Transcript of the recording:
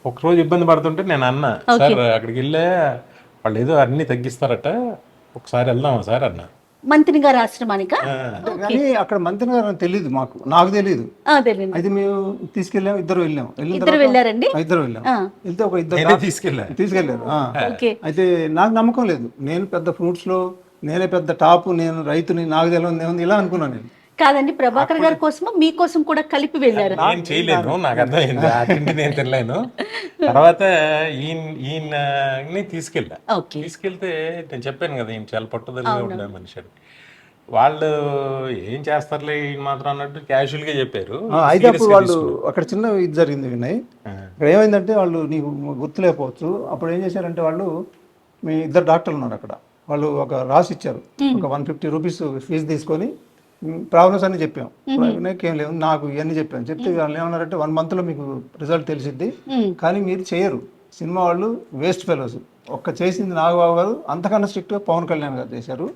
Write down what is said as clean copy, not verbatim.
ఒకరోజు ఇబ్బంది పడుతుంటే నేను అన్నా, సార్ అక్కడికి వెళ్ళే వాళ్ళు ఏదో అన్ని తగ్గిస్తారట, ఒకసారి వెళ్దామా సార్ అన్నా. మంత్రి గారి ఆశ్రమానికా? కానీ అక్కడ మంత్రి గారు అని తెలియదు, నాకు తెలియదు. తెలియదు. అయితే మేము తీసుకెళ్ళాం, ఇద్దరు వెళ్ళాం. ఇద్దరు వెళ్ళారండి? ఇద్దరు వెళ్ళాం. వెళ్తే ఒక నేనే ఇద్దరు తీసుకెళ్లారు. ఓకే. అయితే నాకు నమ్మకం లేదు, నేను పెద్ద ఫ్రూట్స్ లో నేనే పెద్ద టాప్, నేను రైతుని, నాకు తెలియదు ఇలా అనుకున్నాను నేను. కాదండి, ప్రభాకర్ గారి కోసం మీకోసం కూడా కలిపి వెళ్ళారు. నేను చేయలేను, నాకు అర్థమైంది, ఆ తిండి నేను తినలేను. తర్వాత ఈయన్ని తీసుకెళ్ళా. తీసుకెళ్తే నేను చెప్పాను కదా, ఈయన చాలా పట్టుదలగా ఉండే మనిషి అని. వాళ్ళు ఏం చేస్తారులే ఈయన మాత్రం అన్నట్టు క్యాజువల్ గా చెప్పారు. అయితే అప్పుడు వాళ్ళు అక్కడ చిన్న ఇది జరిగింది వినయ్. ఇక్కడ ఏమైందంటే, వాళ్ళు నీకు గుర్తులేకపోవచ్చు, అప్పుడు ఏం చేశారంటే, వాళ్ళు మీ ఇద్దరు డాక్టర్లు ఉన్నారు అక్కడ, వాళ్ళు ఒక రాసి ఇచ్చారు, ఒక 150 రూపీస్ ఫీజు తీసుకొని ప్రాబ్లమ్స్ అన్ని చెప్పాం. ఏం లేవు, నాకు ఇవన్నీ చెప్పాను. చెప్తే వాళ్ళు ఏమన్నారంటే, 1 month లో మీకు రిజల్ట్ తెలిసిద్ది, కానీ మీరు చేయరు, సినిమా వాళ్ళు వేస్ట్ ఫెలోస్. ఒక్క చేసింది నాగబాబు గారు, అంతకన్నా స్ట్రిక్ట్ గా పవన్ కళ్యాణ్ గారు చేశారు.